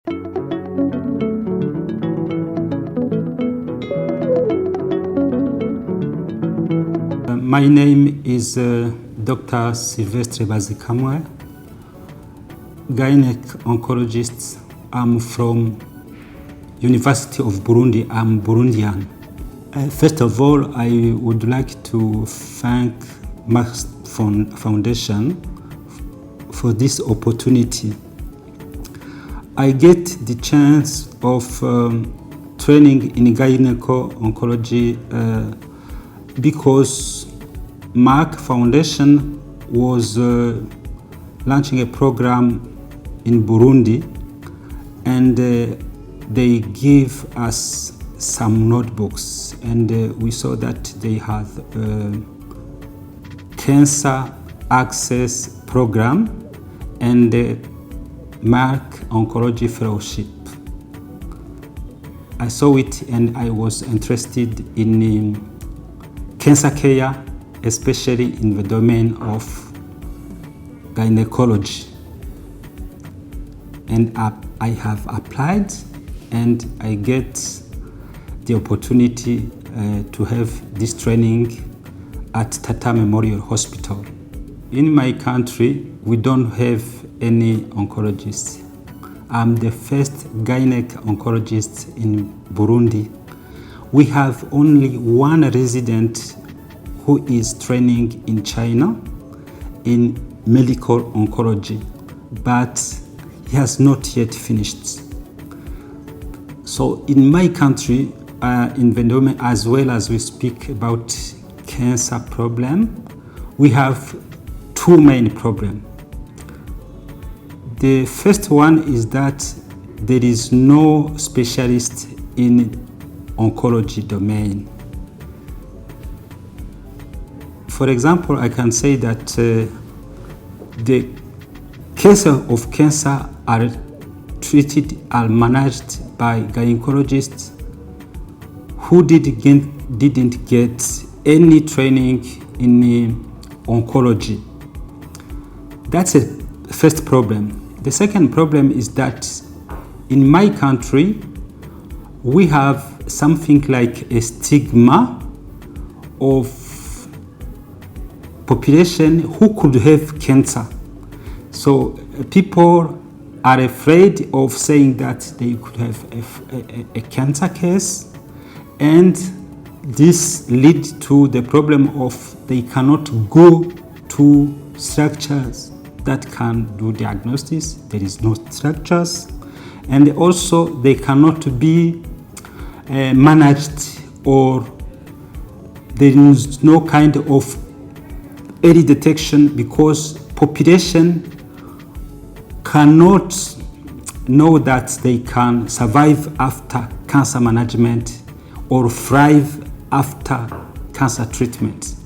My name is Dr. Sylvestre Bazikamwe, Gynecological Oncologist. I'm from University of Burundi. I'm Burundian. First of all, I would like to thank Merck Foundation for this opportunity. I get the chance of training in gynecological oncology because Merck Foundation was launching a program in Burundi, and they give us some notebooks, and we saw that they had cancer access program and Merck Oncology Fellowship. I saw it and I was interested in cancer care, especially in the domain of gynecology. And I have applied and I get the opportunity to have this training at Tata Memorial Hospital. In my country, we don't have any oncologists. I'm the first gynecological oncologist in Burundi. We have only one resident who is training in China in medical oncology, but he has not yet finished. So in my country, in Vendome, as well as we speak about cancer problem, we have two main problems. The first one is that there is no specialist in oncology domain. For example, I can say that the cases of cancer are treated and managed by gynecologists who didn't get any training in oncology. That's a first problem. The second problem is that in my country, we have something like a stigma of population who could have cancer. So people are afraid of saying that they could have a cancer case, and this leads to the problem of they cannot go to structures that can do diagnosis. There is no structures, and also they cannot be managed, or there is no kind of early detection because population cannot know that they can survive after cancer management or thrive after cancer treatment.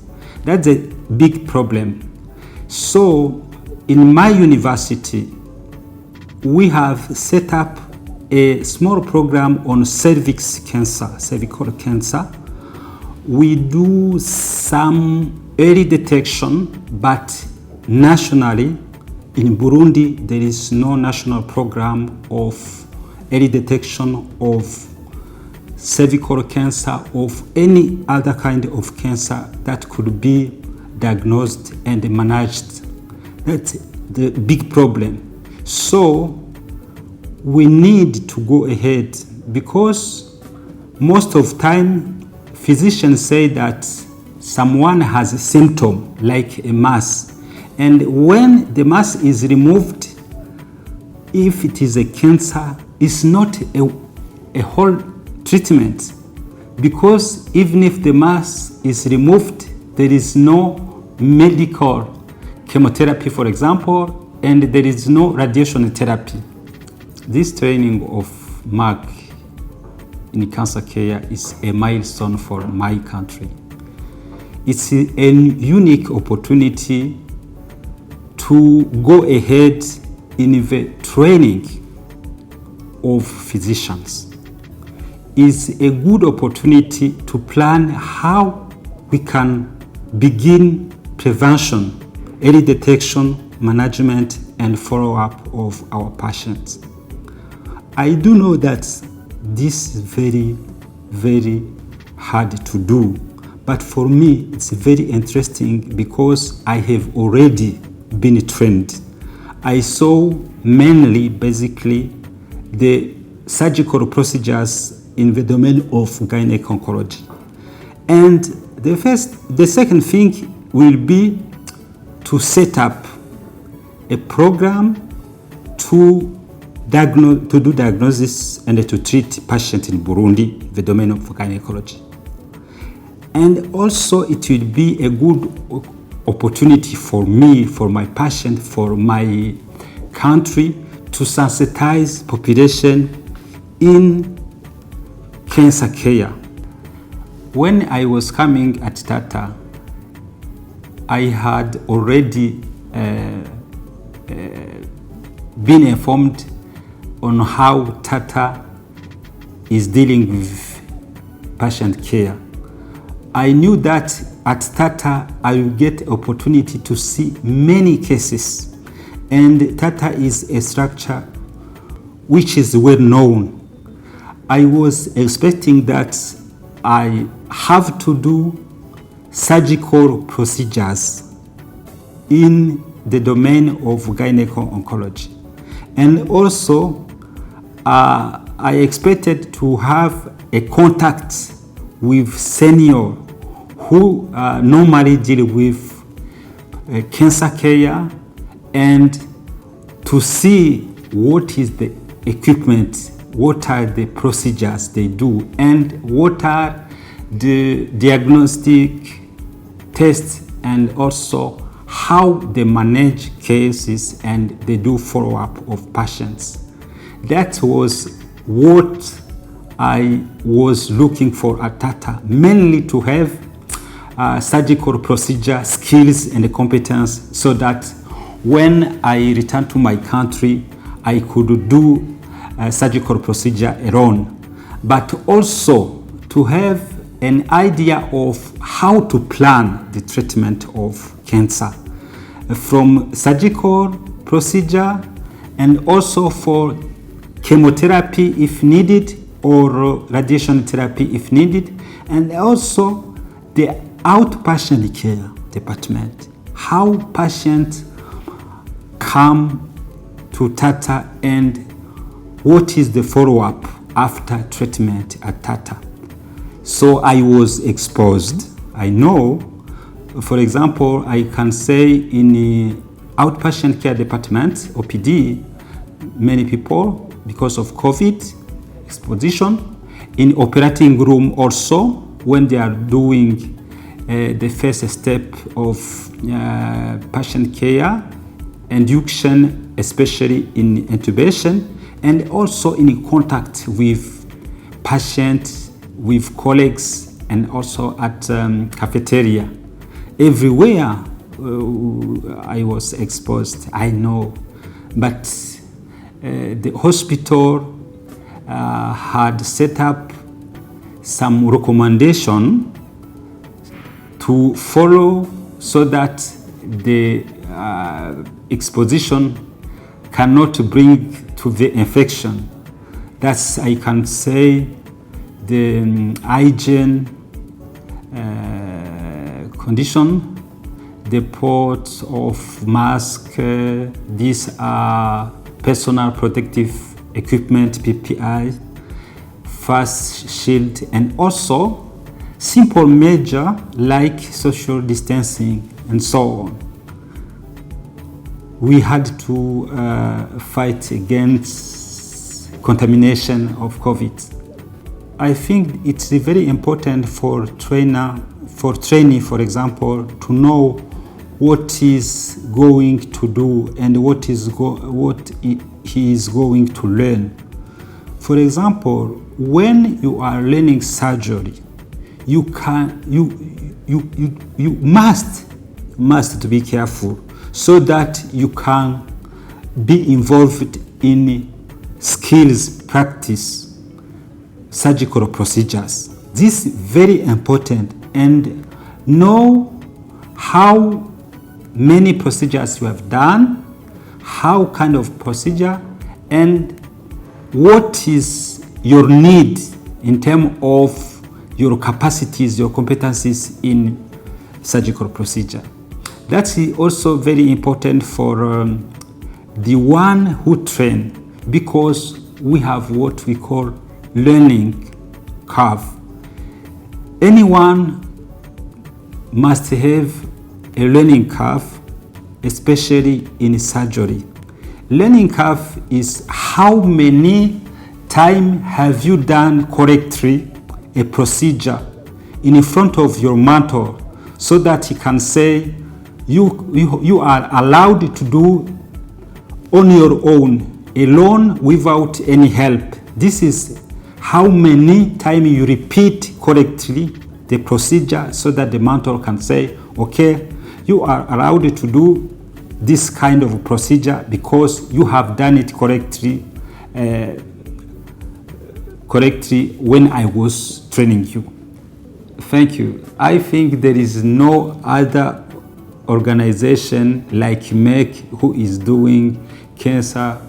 That's a big problem. So in my university, we have set up a small program on cervical cancer. We do some early detection, but nationally, in Burundi, there is no national program of early detection of cervical cancer, of any other kind of cancer that could be diagnosed and managed. That's the big problem. So we need to go ahead, because most of the time physicians say that someone has a symptom like a mass, and when the mass is removed, if it is a cancer, it's not a whole treatment, because even if the mass is removed, there is no medical chemotherapy, for example, and there is no radiation therapy. This training of Merck in cancer care is a milestone for my country. It's a unique opportunity to go ahead in the training of physicians. It's a good opportunity to plan how we can begin prevention, early detection, management, and follow-up of our patients. I do know that this is very, very hard to do. But for me, it's very interesting because I have already been trained. I saw mainly, basically, the surgical procedures in the domain of gynecological oncology. And the second thing will be to set up a program to do diagnosis and to treat patients in Burundi, the domain of gynecology. And also it will be a good opportunity for me, for my patient, for my country to sensitize population in cancer care. When I was coming at Tata, I had already been informed on how Tata is dealing with patient care. I knew that at Tata I will get opportunity to see many cases, and Tata is a structure which is well known. I was expecting that I have to do surgical procedures in the domain of gynecological oncology. And also, I expected to have a contact with senior who normally deal with cancer care, and to see what is the equipment, what are the procedures they do, and what are the diagnostic tests, and also how they manage cases and they do follow-up of patients. That was what I was looking for at Tata, mainly to have surgical procedure skills and competence, so that when I return to my country, I could do a surgical procedure alone, but also to have an idea of how to plan the treatment of cancer, from surgical procedure and also for chemotherapy if needed, or radiation therapy if needed, and also the outpatient care department, how patients come to Tata and what is the follow-up after treatment at Tata. So I was exposed. I know, for example, I can say in the outpatient care department, OPD, many people, because of COVID exposition, in operating room also, when they are doing the first step of patient care, induction, especially in intubation, and also in contact with patients, with colleagues, and also at cafeteria. Everywhere I was exposed, I know. But the hospital had set up some recommendation to follow so that the exposition cannot bring to the infection. That's, I can say, the hygiene condition, the port of mask, these are personal protective equipment, PPI, face shield, and also simple measure like social distancing and so on. We had to fight against contamination of COVID. I think it's very important for trainee, for example, to know what is going to do and what he is going to learn. For example, when you are learning surgery, you must to be careful so that you can be involved in skills practice, surgical procedures. This is very important, and know how many procedures you have done, how kind of procedure, and what is your need in terms of your capacities, your competencies in surgical procedure. That's also very important for the one who train, because we have what we call learning curve. Anyone must have a learning curve, especially in surgery. Learning curve is how many times have you done correctly a procedure in front of your mentor, so that he can say you are allowed to do on your own, alone, without any help. This is how many times you repeat correctly the procedure, so that the mentor can say, okay, you are allowed to do this kind of procedure because you have done it correctly when I was training you. Thank you. I think there is no other organization like Merck who is doing cancer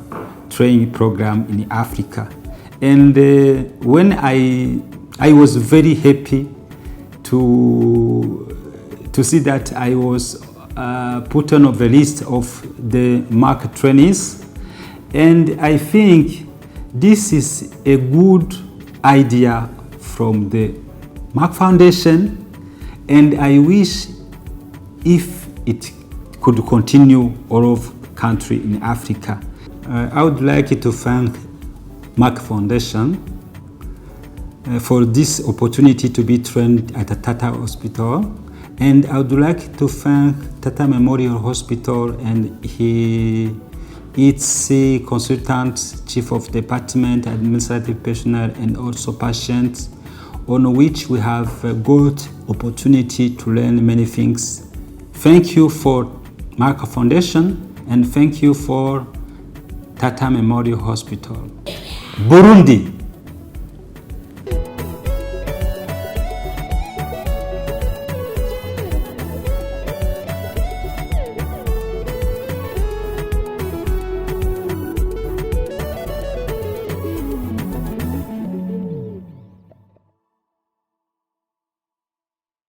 training program in Africa. And when I was very happy to see that I was put on the list of the Merck trainees. And I think this is a good idea from the Merck Foundation, and I wish if it could continue all over the country in Africa. I would like to thank Merck Foundation for this opportunity to be trained at the Tata Hospital, and I would like to thank Tata Memorial Hospital and its consultant, chief of department, administrative personnel, and also patients, on which we have got opportunity to learn many things. Thank you for Merck Foundation, and thank you for Tata Memorial Hospital. Burundi.